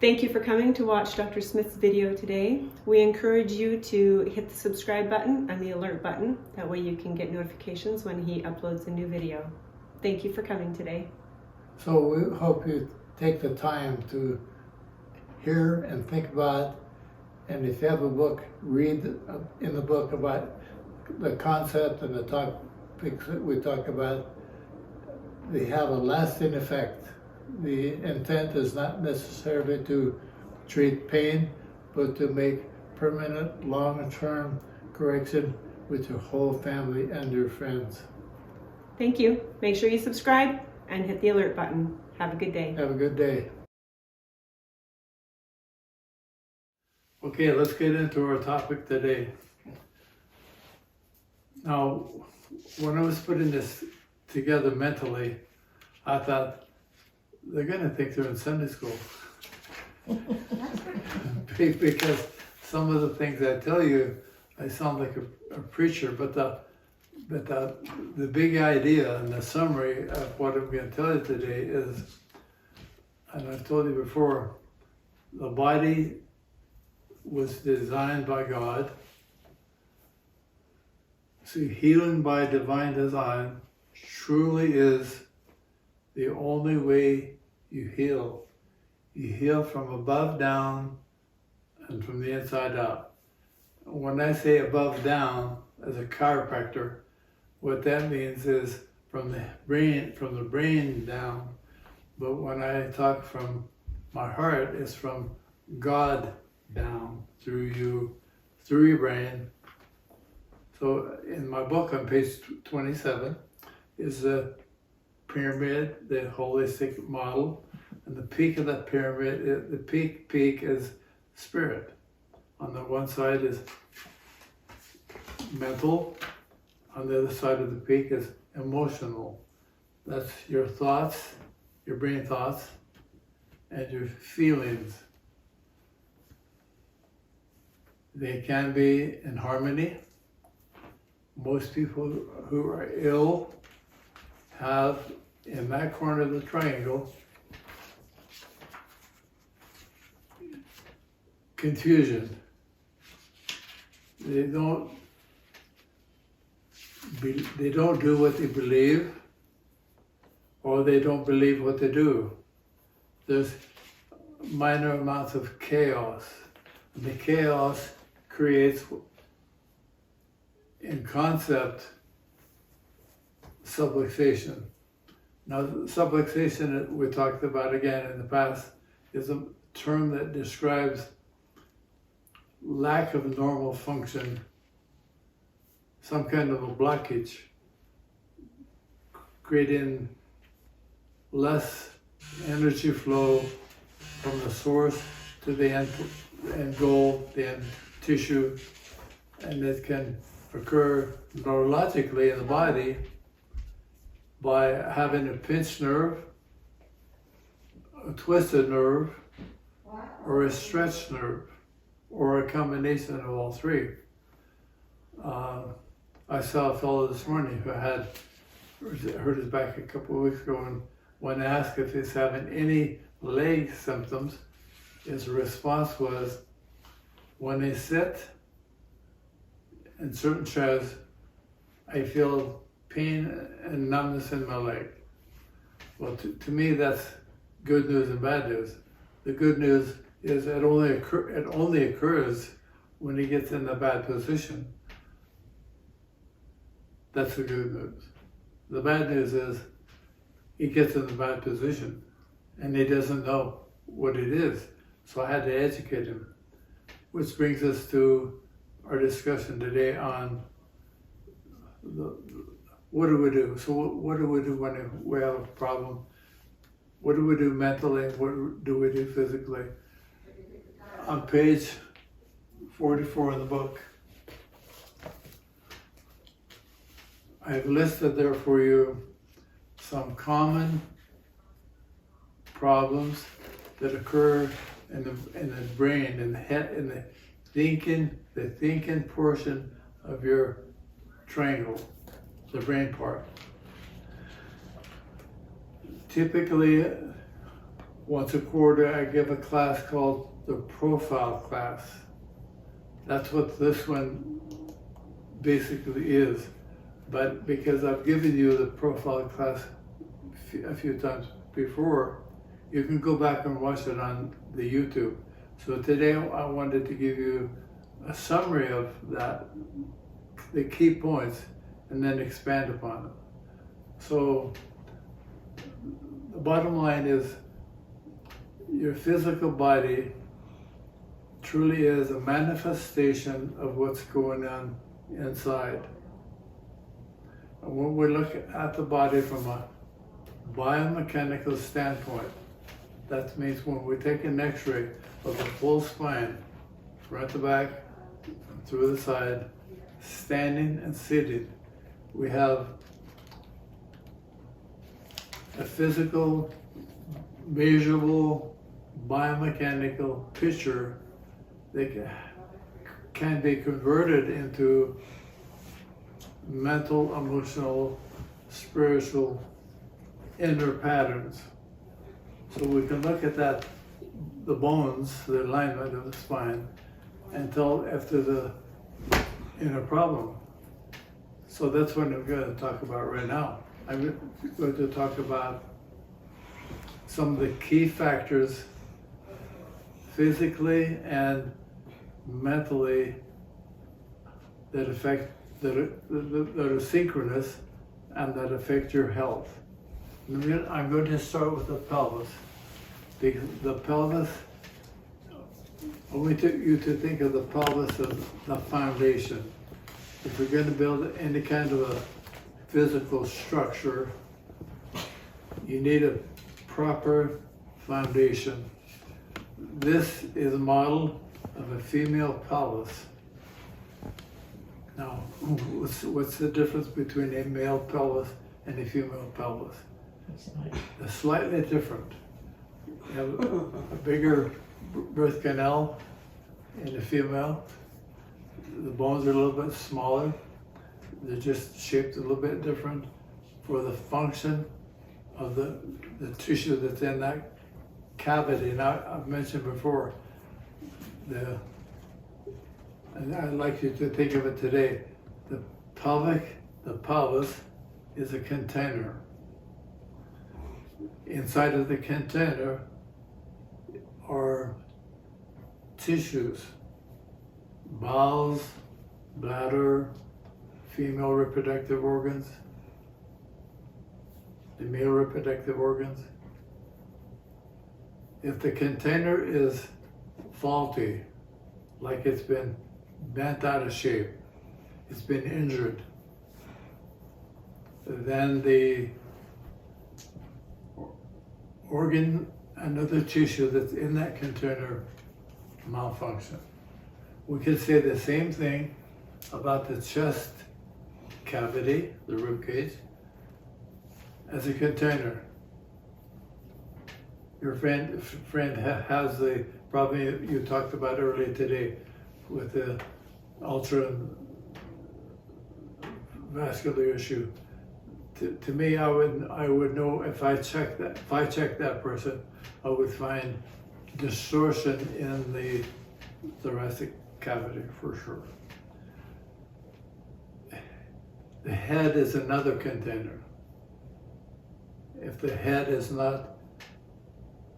Thank you for coming to watch Dr. Smith's video today. We encourage you to hit the subscribe button and the alert button. That way you can get notifications when he uploads a new video. Thank you for coming today. So we hope you take the time to hear and think about, and if you have a book, read in the book about the concept and the topics that we talk about. They have a lasting effect. The intent is not necessarily to treat pain, but to make permanent, long-term correction with your whole family and your friends. Thank you. Make sure you subscribe and hit the alert button. Have a good day. Have a good day. Okay, let's get into our topic today. Now, when I was putting this together mentally, I thought, they're going to think they're in Sunday school. Because some of the things I tell you, I sound like a preacher, but the big idea and the summary of what I'm going to tell you today is, and I've told you before, the body was designed by God. So healing by divine design truly is the only way you heal. You heal from above down and from the inside out. When I say above down, as a chiropractor, what that means is from the brain down. But when I talk from my heart, it's from God down through you, through your brain. So in my book on page 27 is the pyramid, the holistic model, and the peak of that pyramid, the peak is spirit. On the one side is mental, on the other side of the peak is emotional. That's your thoughts, your brain thoughts, and your feelings. They can be in harmony. Most people who are ill have, in that corner of the triangle, confusion. They don't do what they believe, or they don't believe what they do. There's minor amounts of chaos. And the chaos creates, in concept, subluxation. Now, subluxation, we talked about again in the past, is a term that describes lack of normal function, some kind of a blockage, creating less energy flow from the source to the end goal, the end tissue, and it can occur neurologically in the body by having a pinched nerve, a twisted nerve, or a stretched nerve, or a combination of all three. I saw a fellow this morning who had hurt his back a couple of weeks ago, and when asked if he's having any leg symptoms, his response was, when they sit in certain chairs, I feel pain and numbness in my leg. Well, to me, that's good news and bad news. The good news is it only occurs when he gets in a bad position. That's the good news. The bad news is he gets in a bad position and he doesn't know what it is. So I had to educate him. Which brings us to our discussion today on what do we do? So what do we do when we have a problem? What do we do mentally? What do we do physically? On page 44 in the book, I've listed there for you some common problems that occur in the brain, in the head, in the thinking portion of your triangle, the brain part. Typically, once a quarter I give a class called the profile class. That's what this one basically is. But because I've given you the profile class a few times before, you can go back and watch it on the YouTube. So today I wanted to give you a summary of that, the key points, and then expand upon them. So the bottom line is your physical body truly is a manifestation of what's going on inside. And when we look at the body from a biomechanical standpoint, that means when we take an x-ray of the full spine, front to back, through the side, standing and sitting, we have a physical, measurable, biomechanical picture that can be converted into mental, emotional, spiritual, inner patterns. So we can look at that, the bones, the alignment of the spine, and tell if there's a inner problem. So that's what I'm going to talk about right now. I'm going to talk about some of the key factors physically and mentally that affect, that are synchronous and that affect your health. I'm going to start with the pelvis. The pelvis, I want you to think of the pelvis as the foundation. If you're going to build any kind of a physical structure, you need a proper foundation. This is a model of a female pelvis. Now, what's the difference between a male pelvis and a female pelvis? They're slightly different. You have a bigger birth canal in the female. The bones are a little bit smaller. They're just shaped a little bit different for the function of the tissue that's in that cavity. Now, I've mentioned before, and I'd like you to think of it today, the pelvis is a container. Inside of the container are tissues, bowels, bladder, female reproductive organs, the male reproductive organs. If the container is faulty, like it's been bent out of shape, it's been injured, then the organ and other tissue that's in that container malfunction. We could say the same thing about the chest cavity, the rib cage, as a container. Your friend has the problem you talked about earlier today with the ultra vascular issue. To me, I would know if I checked that person, I would find distortion in the thoracic cavity for sure. The head is another container. If the head is not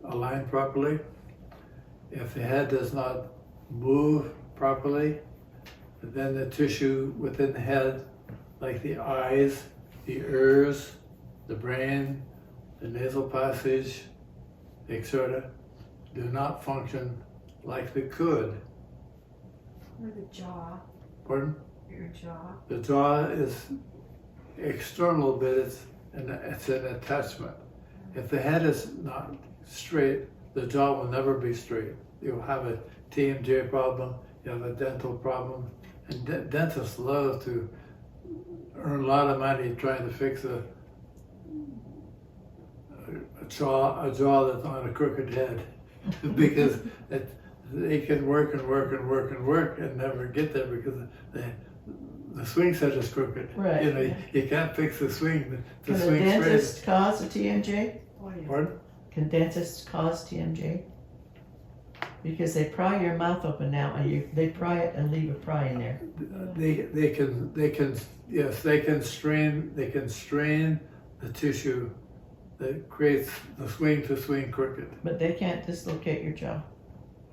aligned properly, if the head does not move properly, then the tissue within the head, like the eyes, the ears, the brain, the nasal passage, etc., do not function like they could. Or the jaw. Pardon? Your jaw. The jaw is external, but it's an attachment. If the head is not straight, the jaw will never be straight. You'll have a TMJ problem, you have a dental problem, and dentists love to earn a lot of money trying to fix a jaw that's on a crooked head because they can work and never get there because the swing set is crooked. Right. You know, you can't fix the swing. Can a dentist cause a TMJ? Oh, yeah. Pardon? Can dentists cause TMJ? Because they pry your mouth open now, and they pry it and leave a pry in there. They can strain the tissue that creates the swing to swing crooked. But they can't dislocate your jaw.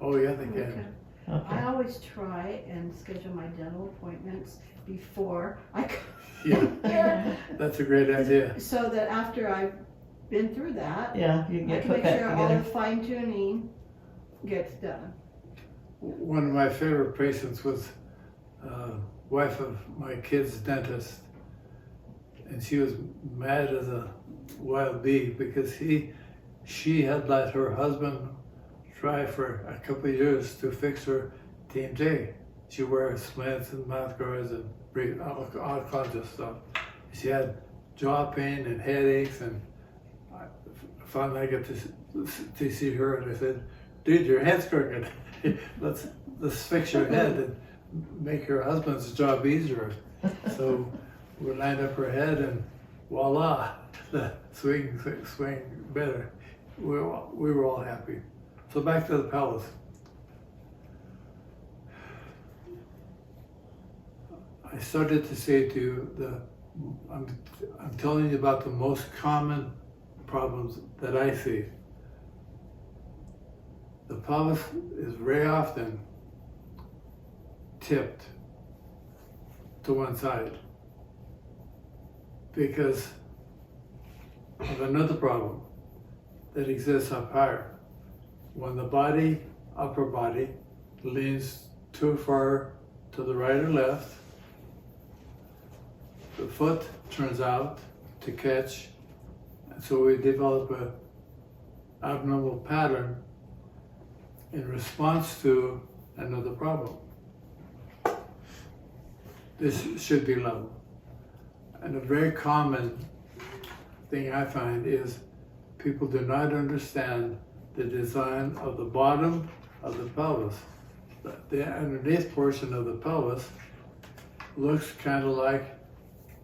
Oh yeah, they Okay. can. Okay. I always try and schedule my dental appointments before I come Yeah, here, that's a great idea. so that after I've been through that, Yeah, you I get can put make back sure all the together. fine tuning gets done. One of my favorite patients was wife of my kid's dentist, and she was mad as a wild bee because she had let her husband try for a couple of years to fix her TMJ. She wears slants and mouth guards and all kinds of stuff. She had jaw pain and headaches, and finally I got to see her, and I said, "Dude, your head's crooked. Let's fix your head and make your husband's job easier." So we lined up her head, and voila, the swing better. We were all happy. So back to the pelvis. I started to say to you, I'm telling you about the most common problems that I see. The pelvis is very often tipped to one side because of another problem that exists up higher. When the upper body, leans too far to the right or left, the foot turns out to catch, and so we develop an abnormal pattern in response to another problem. This should be level. And a very common thing I find is people do not understand the design of the bottom of the pelvis. The underneath portion of the pelvis looks kind of like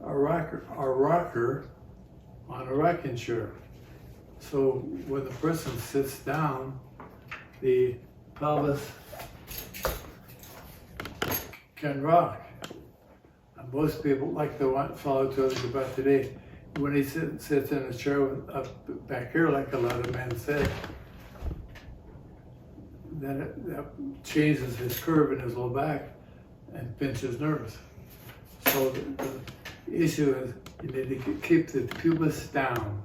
a rocker on a rocking chair. So when the person sits down, the pelvis can rock. And most people, like the one fellow told us about today, when he sits in a chair up back here, like a lot of men said, then it changes his curve in his low back and pinches nerves. So the issue is you need to keep the pubis down.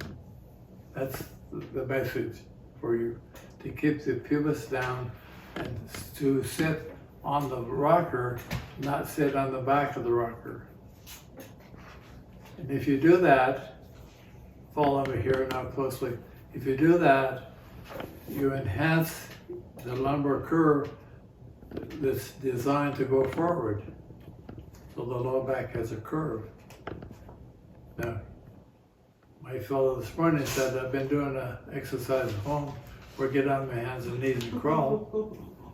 That's the message for you, to keep the pubis down and to sit on the rocker, not sit on the back of the rocker. And if you do that, follow me here now closely. If you do that, you enhance the lumbar curve that's designed to go forward. So the low back has a curve. Now, my fellow this morning said, I've been doing an exercise at home where I get on my hands and knees and crawl,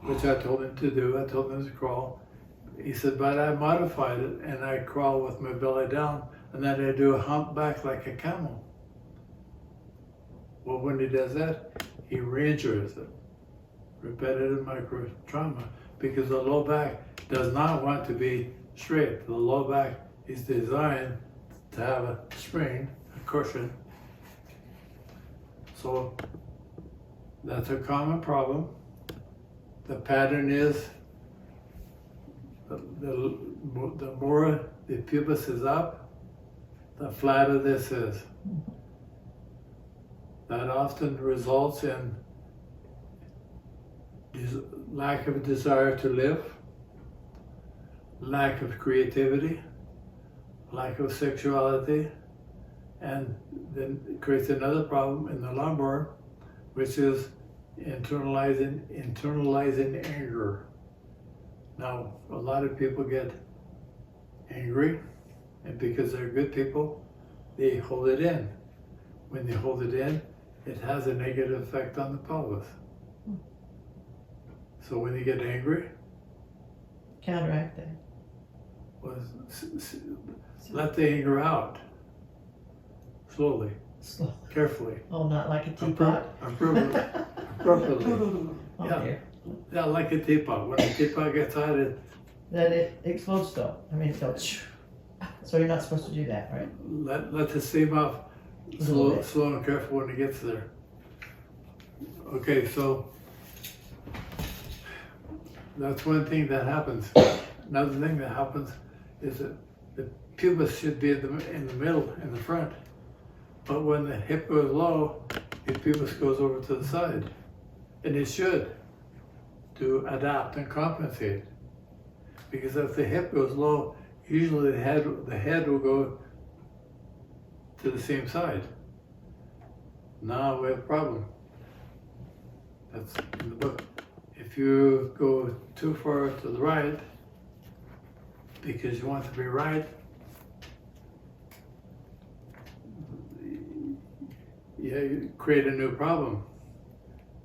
which I told him to do. I told him to crawl. He said, but I modified it and I crawl with my belly down and then I do a hump back like a camel. Well, when he does that, he re-injures it. Repetitive micro trauma, because the low back does not want to be straight. The low back is designed to have a spring, a cushion. So that's a common problem. The pattern is the more the pubis is up, the flatter this is. That often results in lack of a desire to live, lack of creativity, lack of sexuality, and then it creates another problem in the lumbar, which is internalizing anger. Now, a lot of people get angry, and because they're good people, they hold it in. When they hold it in, it has a negative effect on the pelvis. So when you get angry, Counteract that. let the anger out slowly. Slow. carefully. Oh, not like a teapot? Appropriately. Ooh. Oh Yeah. dear. Yeah, like a teapot. When a teapot gets hot, Then it explodes though. I mean, it goes. So you're not supposed to do that, right? let the steam off A little bit. slow and careful when it gets there. Okay, so that's one thing that happens. Another thing that happens is that the pubis should be in the middle, in the front. But when the hip goes low, the pubis goes over to the side. And it should, to adapt and compensate. Because if the hip goes low, usually the head will go to the same side. Now we have a problem. That's in the book. If you go too far to the right, because you want to be right, yeah, you create a new problem.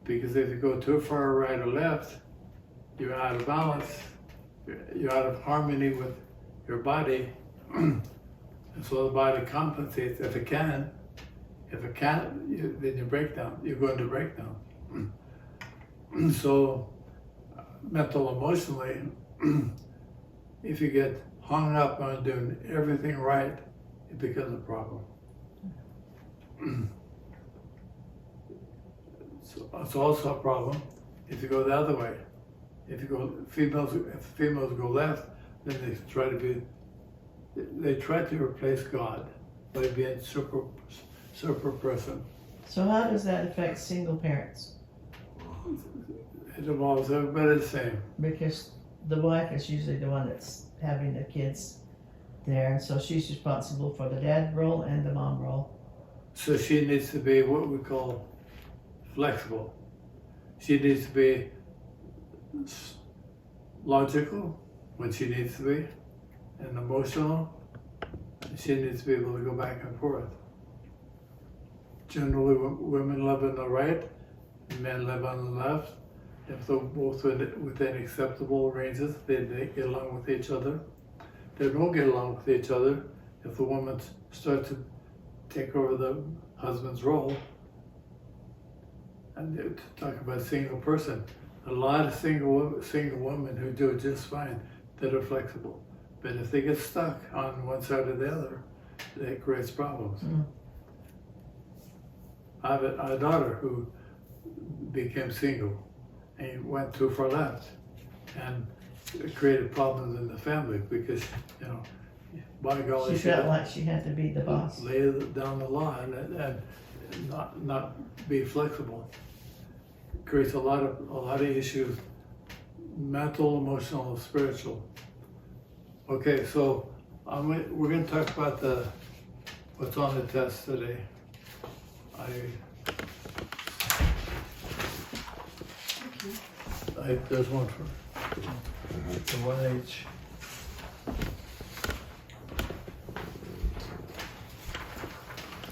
Because if you go too far right or left, you're out of balance, you're out of harmony with your body, and so the body compensates if it can. If it can't, then you break down. You're going to break down. So, mental, emotionally, if you get hung up on doing everything right, it becomes a problem. So it's also a problem if you go the other way. If females go left, then they try to replace God by being super person. So how does that affect single parents? It involves everybody the same. Because the wife is usually the one that's having the kids there, and so she's responsible for the dad role and the mom role. So she needs to be what we call flexible. She needs to be logical when she needs to be, and emotional. She needs to be able to go back and forth. Generally, women live on the right, and men live on the left. If they're both within acceptable ranges, they get along with each other. They don't get along with each other if the woman starts to take over the husband's role. And to talk about single person, a lot of single women who do just fine, that are flexible. But if they get stuck on one side or the other, that creates problems. Mm. I have a daughter who became single and went too far left, and it created problems in the family because, by golly, She felt like she had to be the boss. lay down the law and not be flexible. It creates a lot of issues, mental, emotional, and spiritual. Okay, so we're going to talk about what's on the test today. There's one for Duane H.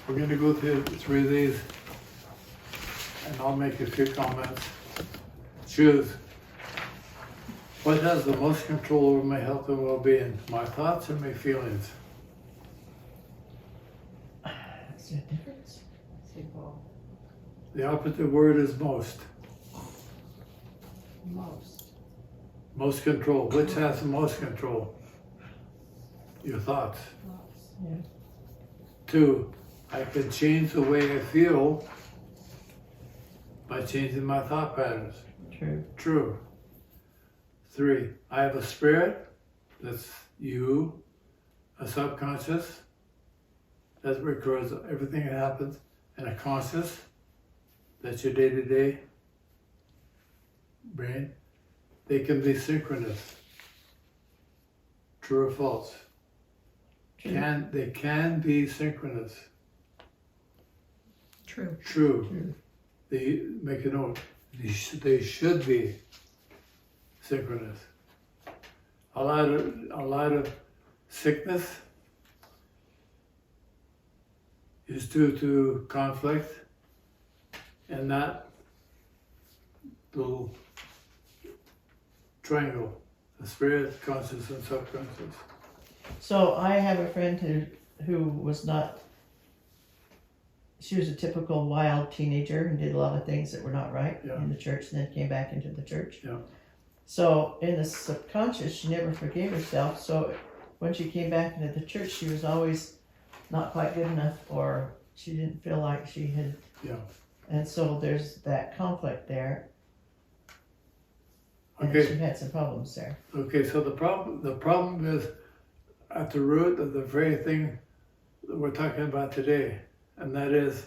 We're going to go through these, and I'll make a few comments. Choose. What has the most control over my health and well-being? My thoughts or my feelings? Is there a difference? Say both. The opposite word is most. Most. Most control. Which has the most control? Your thoughts. Lots. Yeah. 2, I can change the way I feel by changing my thought patterns. True. True. 3, I have a spirit, that's you, a subconscious, that records everything that happens, and a conscious, that's your day-to-day brain. They can be synchronous. True or false? True. They can be synchronous. True. True. True. They make a note. They should be synchronous. A lot of sickness is due to conflict and that little triangle, the spirit, conscious, and subconscious. So I have a friend who was not she was a typical wild teenager and did a lot of things that were not right Yeah. in the church, and then came back into the church. Yeah. So in the subconscious, she never forgave herself. So when she came back into the church, she was always not quite good enough, or she didn't feel like she had. Yeah. And so there's that conflict there. And Okay. she had some problems there. Okay, so the problem is at the root of the very thing that we're talking about today, and that is,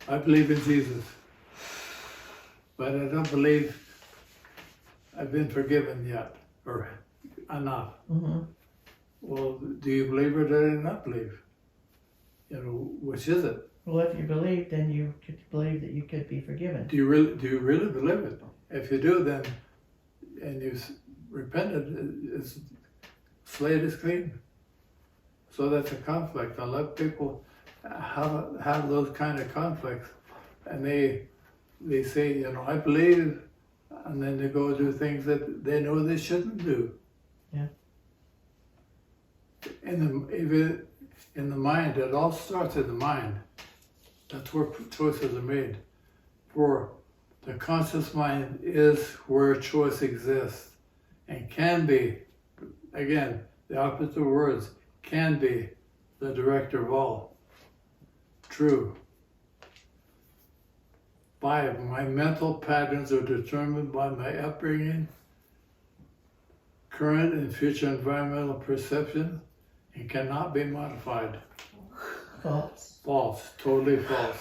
I believe in Jesus, but I don't believe I've been forgiven yet, or enough. Mm-hmm. Well, do you believe or do you not believe? You know, which is it? Well, if you believe, then you could believe that you could be forgiven. Do you really believe it? If you do, then, and you've repented, it's slate is clean. So that's a conflict. A lot of people have those kind of conflicts, and they say, you know, I believe, and then they go do things that they know they shouldn't do. Yeah. In the mind, it all starts in the mind. That's where choices are made. For the conscious mind is where choice exists and can be, again, the opposite of words, can be the director of all. True. 5, my mental patterns are determined by my upbringing, current and future environmental perception, and cannot be modified. False. False, totally false.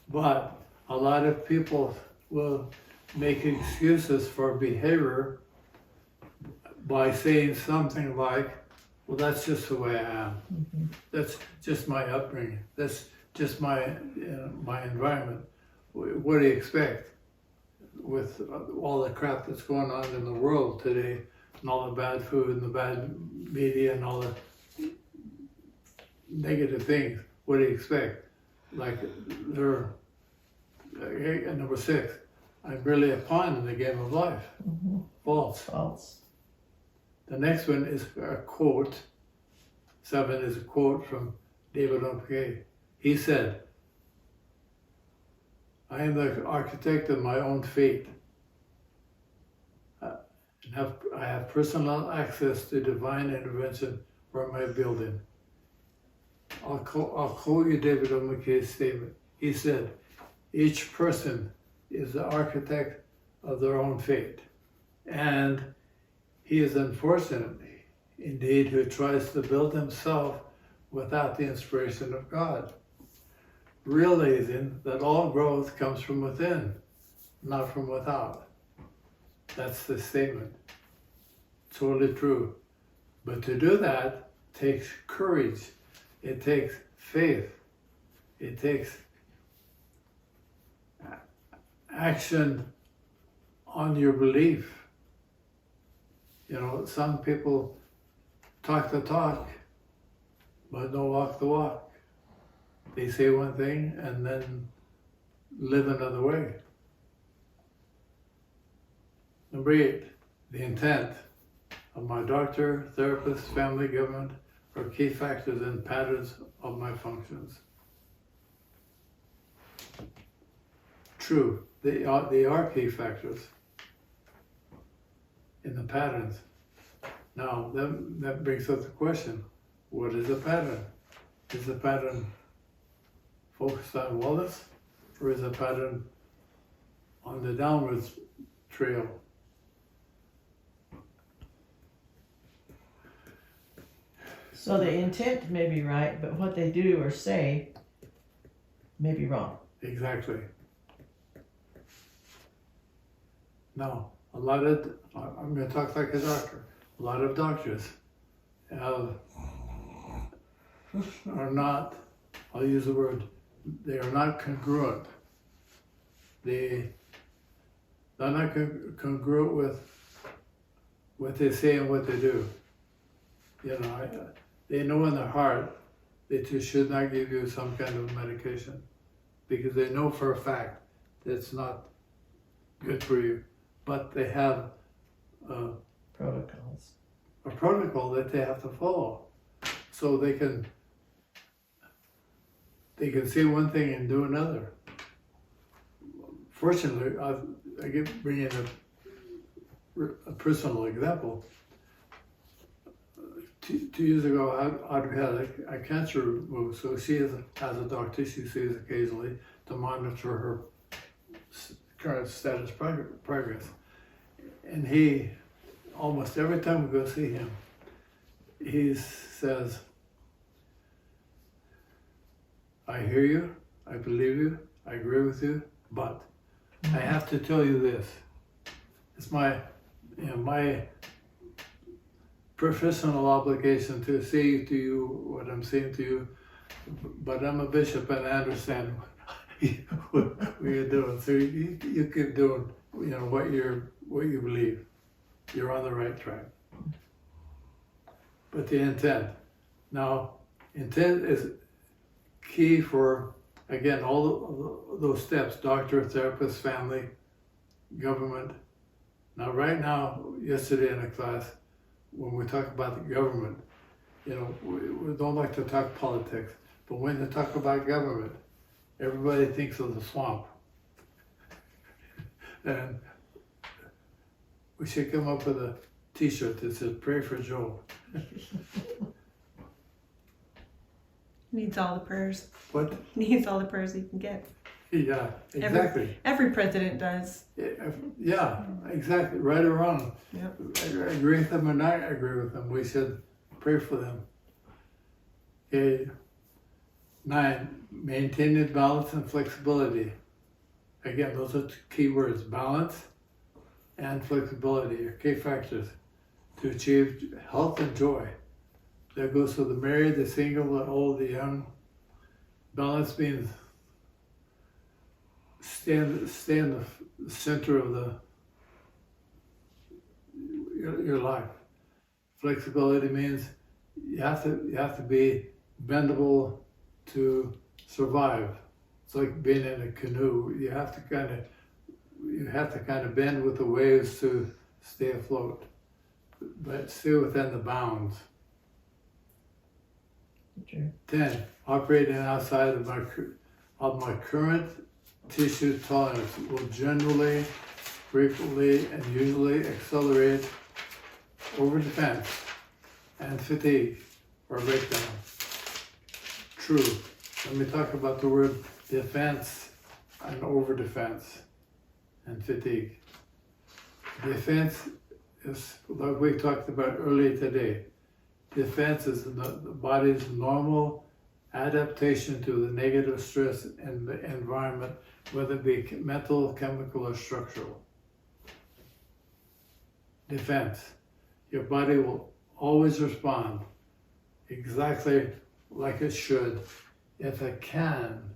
But a lot of people will make excuses for behavior by saying something like, well, that's just the way I am. Mm-hmm. That's just my upbringing. That's just my my environment. What do you expect with all the crap that's going on in the world today, and all the bad food and the bad media and all the negative things? What do you expect? Like, number 6, I'm really a pawn in the game of life. Mm-hmm. False. False. The next one is a quote. 7 is a quote from David O'Kay. He said, I am the architect of my own fate. I have personal access to divine intervention for my building. I'll quote you David O'Kay's statement. He said, each person is the architect of their own fate. And he is unfortunate, indeed, who tries to build himself without the inspiration of God, realizing that all growth comes from within, not from without. That's the statement. Totally true. But to do that takes courage. It takes faith. It takes action on your belief. You know, some people talk the talk, but don't walk the walk. They say one thing and then live another way. Number 8, the intent of my doctor, therapist, family, government are key factors and patterns of my functions. True, they are key factors in the patterns. Now, that brings up the question, what is a pattern? Is the pattern focused on wellness, or is a pattern on the downwards trail? So the intent may be right, but what they do or say may be wrong. Exactly. Now, I'm going to talk like a doctor. A lot of doctors are not, I'll use the word, they are not congruent. They're not congruent with what they say and what they do. You know, they know in their heart that you should not give you some kind of medication because they know for a fact that it's not good for you. But they have Protocols. a protocol that they have to follow so they can they can say one thing and do another. Fortunately, I get bring in a personal example. 2 years ago, Audrey had a cancer removed, so she has a doctor she sees occasionally to monitor her current status progress. And he, almost every time we go see him, he says, I hear you, I believe you, I agree with you, but I have to tell you this. It's my professional obligation to say to you what I'm saying to you, but I'm a bishop and I understand what you're doing. So you keep doing, what you believe. You're on the right track. But the intent. Now, intent is key for, again, all those steps: doctor, therapist, family, government. Now, right now, yesterday in a class, when we talk about the government, we don't like to talk politics, but when they talk about government, everybody thinks of the swamp. And we should come up with a t-shirt that says, "Pray for Joe." Needs all the prayers. What? Needs all the prayers he can get. Yeah, exactly. Every president does. Yeah, exactly. Right or wrong. Yep. I agree with them or not agree with them. We should pray for them. Okay. 9, maintaining balance and flexibility. Again, those are key words: balance and flexibility are key factors to achieve health and joy. That goes for the married, the single, the old, the young. Balance means stay in the center of your life. Flexibility means you have to be bendable to survive. It's like being in a canoe. You have to kind of bend with the waves to stay afloat, but stay within the bounds. True. 10, operating outside of my current tissue tolerance will generally, frequently, and usually accelerate overdefense and fatigue or breakdown. True. Let me talk about the word defense and overdefense and fatigue. Defense is, like we talked about earlier today, defense is the body's normal adaptation to the negative stress in the environment, whether it be mental, chemical, or structural. Defense. Your body will always respond exactly like it should if it can,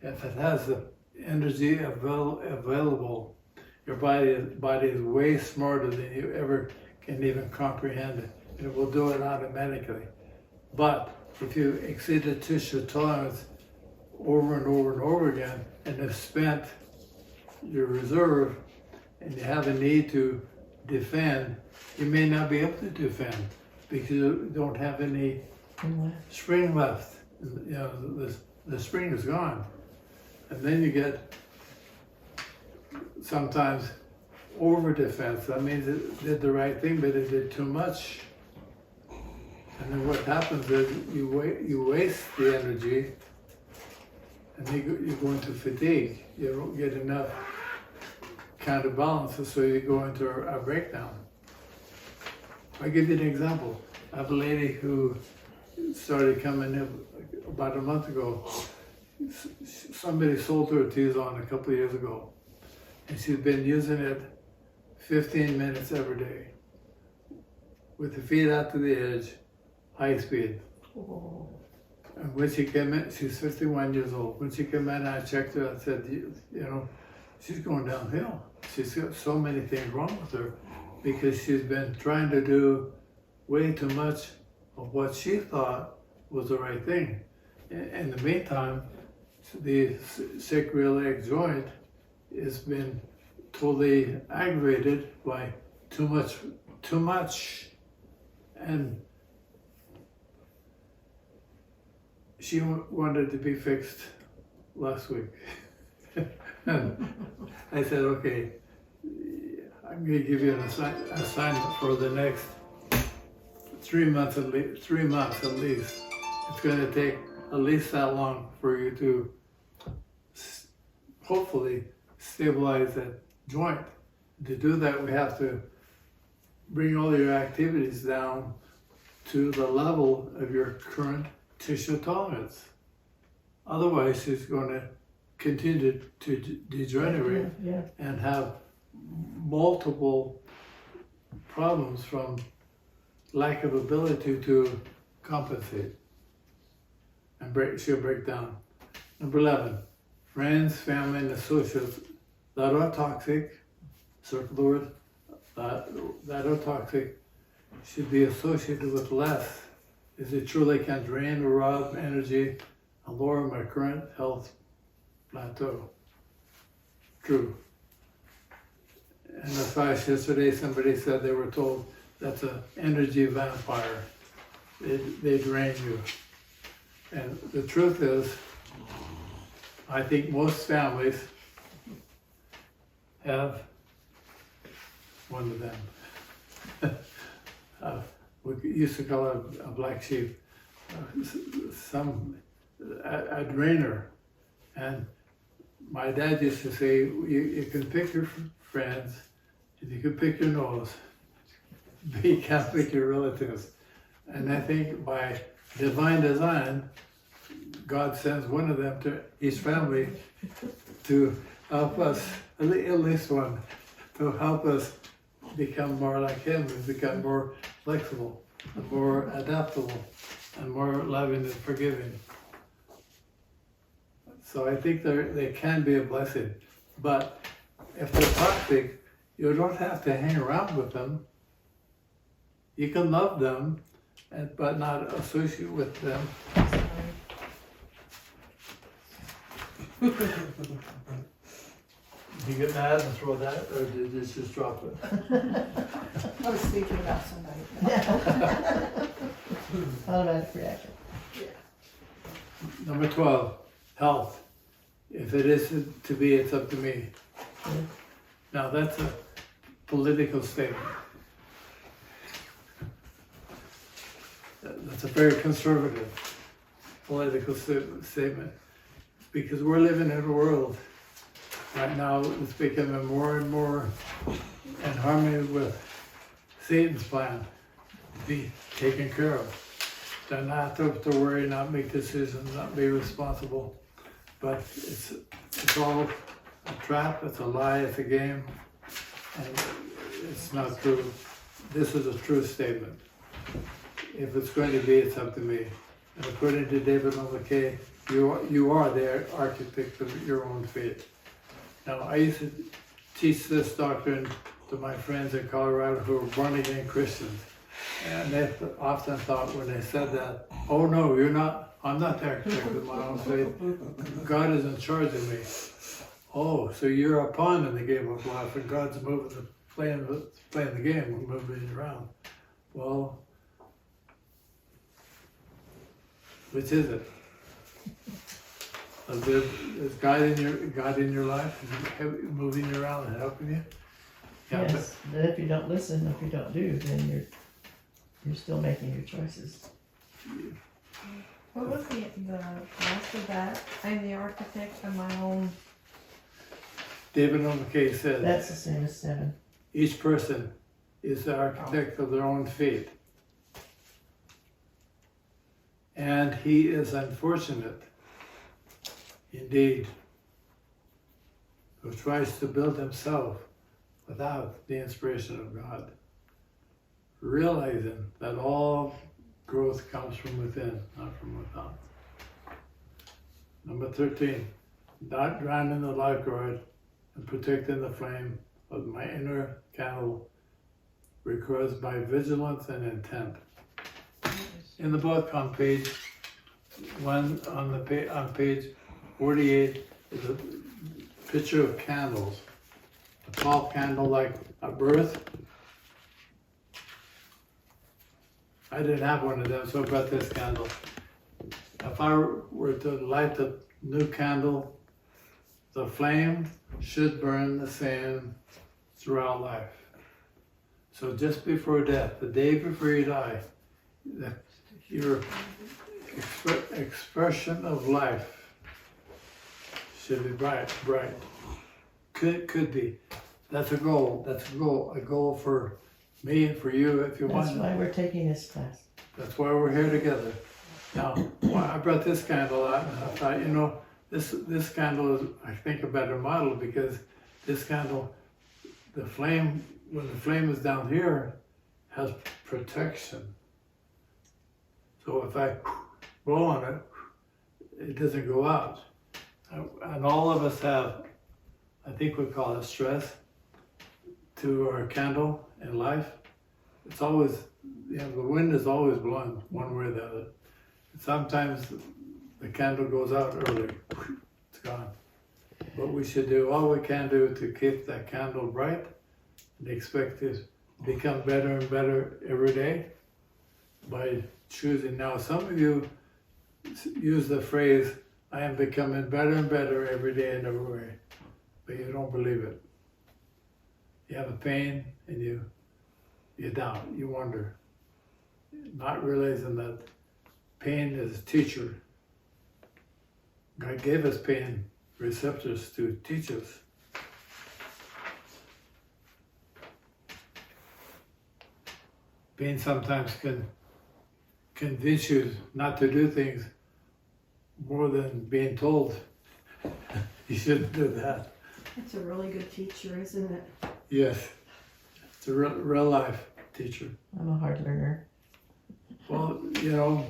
if it has the energy available. Your body is way smarter than you ever can even comprehend it. It will do it automatically. But if you exceed the tissue tolerance over and over and over again and have spent your reserve and you have a need to defend, you may not be able to defend because you don't have any spring left. The spring is gone. And then you get sometimes over defense. That means it did the right thing, but it did too much. And then what happens is you waste the energy and you go into fatigue. You don't get enough counterbalance, so you go into a breakdown. I'll give you an example. I have a lady who started coming in about a month ago. Somebody sold her a T-zone a couple of years ago, and she's been using it 15 minutes every day with the feet out to the edge, high speed. Oh. And when she came in, she's 51 years old. When she came in, I checked her. I said, she's going downhill. She's got so many things wrong with her because she's been trying to do way too much of what she thought was the right thing. In the meantime, the sacroiliac joint has been totally aggravated by too much. And she wanted to be fixed last week. And I said, okay, I'm going to give you an assignment for the next 3 months at least. 3 months at least. It's going to take at least that long for you to hopefully stabilize that joint. To do that, we have to bring all your activities down to the level of your current tissue tolerance. Otherwise, it's going to continue to degenerate and have multiple problems from lack of ability to compensate, and she'll break down. Number 11, friends, family, and associates that are toxic, circle the word, that are toxic, should be associated with less, as it truly can drain or rob energy and lower my current health plateau. True. And the fact yesterday somebody said they were told that's an energy vampire. They drain you. And the truth is, I think most families have one of them. We used to call it a black sheep, a drainer. And my dad used to say, you can pick your friends, and you can pick your nose, but you can't pick your relatives. And I think by divine design, God sends one of them to each family to help us, at least one, to help us become more like Him and become more flexible and more adaptable and more loving and forgiving. So I think they can be a blessing. But if they're toxic, you don't have to hang around with them. You can love them, but not associate with them. Did you get mad and throw that, or did you just drop it? I was thinking about somebody. Automatic reaction. Number 12, health. If it isn't to be, it's up to me. Now that's a political statement. That's a very conservative political statement, because we're living in a world right now that's becoming more and more in harmony with Satan's plan to be taken care of. They're not to worry, not make decisions, not be responsible. But it's all a trap, it's a lie, it's a game, and it's not true. This is a true statement. If it's going to be, it's up to me. And according to David McKay, you are the architect of your own fate. Now, I used to teach this doctrine to my friends in Colorado who were born-again Christians. And they often thought when they said that, oh no, I'm not the architect of my own fate. God is in charge of me. Oh, so you're a pawn in the game of life, and God's playing the game and moving it around. Well, which is it? Is God in your life? Is He moving you around and helping you? Yeah, Yes, but if you don't listen, if you don't do, then you're still making your choices. What was the last of that? I'm the architect of my own. David McKay said, That's the same as 7. each person is the architect of their own fate. And he is unfortunate, indeed, who tries to build himself without the inspiration of God, realizing that all growth comes from within, not from without. Number 13, not drowning the lifeguard and protecting the flame of my inner candle requires my vigilance and intent. In the book on page 1, on page 48, is a picture of candles. A tall candle like a birth. I didn't have one of them, so I got this candle. if I were to light a new candle, the flame should burn the same throughout life. So just before death, the day before you die, your expression of life should be bright. Could be. That's a goal. That's a goal for me and for you if you want. That's why we're taking this class. That's why we're here together. Now, I brought this candle out, and I thought, you know, this candle is, I think, a better model, because this candle, the flame, when the flame is down here, has protection. So if I blow on it, it doesn't go out. And all of us have, I think we call it stress, to our candle in life. It's always, you know, the wind is always blowing one way or the other. Sometimes the candle goes out early, it's gone. But we should do all we can do to keep that candle bright and expect it to become better and better every day by choosing. Now, some of you use the phrase, I am becoming better and better every day in every way, but you don't believe it. You have a pain and you doubt, you wonder, not realizing that pain is a teacher. God gave us pain receptors to teach us. Pain sometimes can convince you not to do things more than being told you shouldn't do that. It's a really good teacher, isn't it? Yes, it's a real life teacher. I'm a hard learner. Well, you know,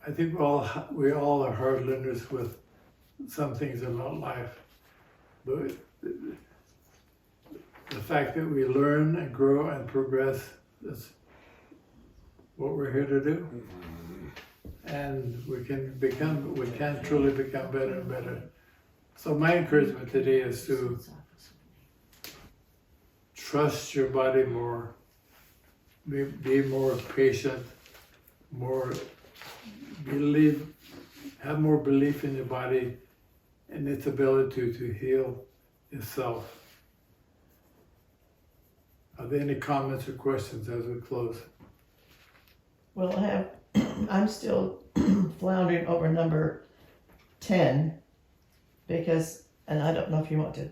I think we all are hard learners with some things about life. But the fact that we learn and grow and progress, that's what we're here to do. And we can truly become better and better. So my encouragement today is to trust your body more, be more patient, have more belief in your body and its ability to heal itself. Are there any comments or questions as we close? Well, I'm still floundering over number 10 because, and I don't know if you want to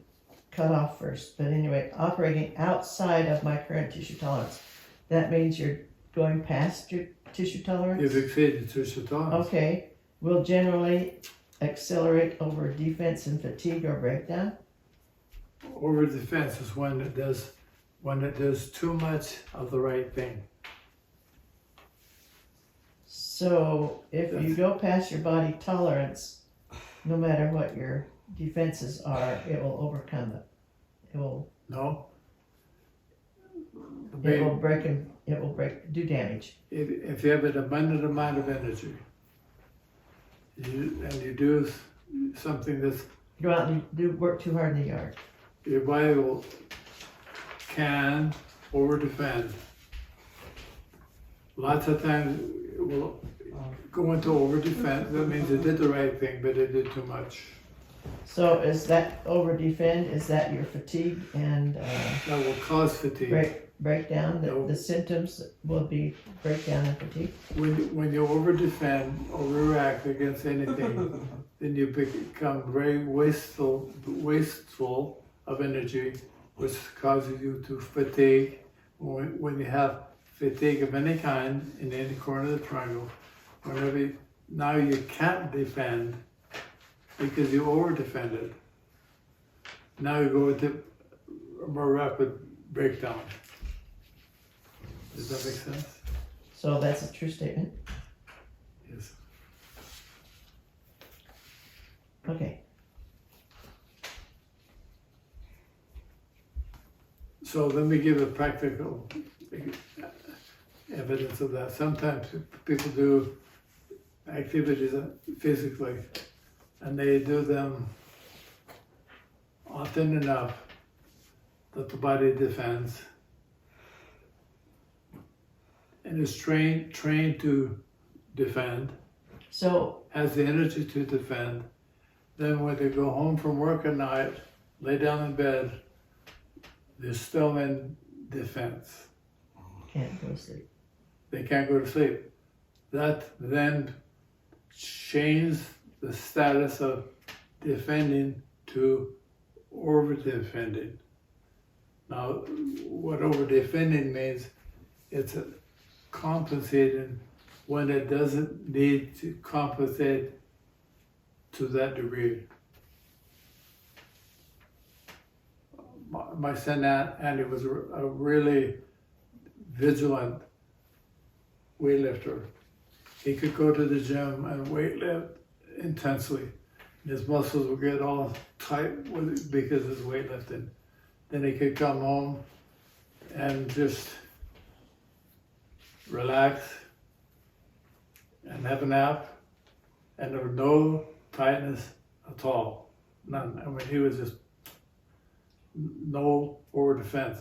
cut off first, but anyway, operating outside of my current tissue tolerance. That means you're going past your tissue tolerance? You've exceeded tissue tolerance. Okay. Will generally accelerate over defense and fatigue or breakdown? Over defense is when it does too much of the right thing. So if you go past your body tolerance, no matter what your defenses are, it will overcome it. It will do damage. If you have an abundant amount of energy, and you do something that's, Go out and work too hard in the yard. your body can over defend. Lots of times it will go into over defense. That means it did the right thing, but it did too much. So is that over defend? Is that your fatigue and That will cause fatigue. breakdown? No. The symptoms will be breakdown and fatigue. When you over defend or react against anything, then you become very wasteful of energy, which causes you to fatigue. When you have fatigue of any kind in any corner of the triangle, now you can't defend because you over defended. Now you go into a more rapid breakdown. Does that make sense? So that's a true statement. Yes. Okay. So let me give a practical evidence of that. Sometimes people do activities physically, and they do them often enough that the body defends and is trained to defend, So, has the energy to defend. Then when they go home from work at night, lay down in bed, they're still in defense. can't go to sleep. They can't go to sleep. That then changes the status of defending to over-defending. Now, what over-defending means, it's compensating when it doesn't need to compensate to that degree. My son Andy was a really vigilant weightlifter. He could go to the gym and weightlift intensely. His muscles would get all tight because of his weightlifting. Then he could come home and just relax and have a nap, and there was no tightness at all. None. I mean, he was just no over defense.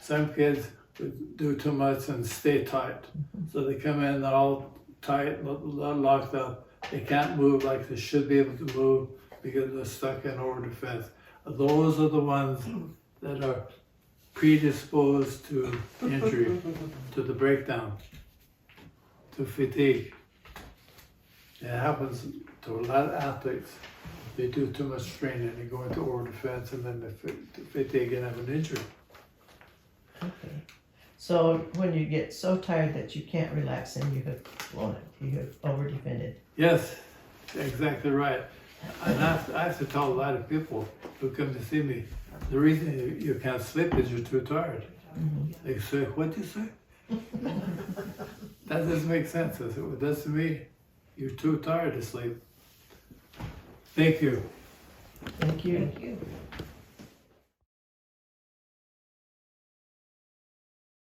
Some kids would do too much and stay tight. So they come in all tight, locked up. They can't move like they should be able to move because they're stuck in over defense. Those are the ones that are predisposed to injury, to the breakdown, to fatigue. It happens to a lot of athletes. They do too much training, they go into over defense, and then they fatigue and have an injury. Okay. So when you get so tired that you can't relax, and you have blown it, you have over-defended. Yes, exactly right. And I have to tell a lot of people who come to see me, the reason you can't sleep is you're too tired. Mm-hmm. They say, what do you say? That doesn't make sense. I said, well, it does to me. You're too tired to sleep. Thank you. Thank you. Thank you.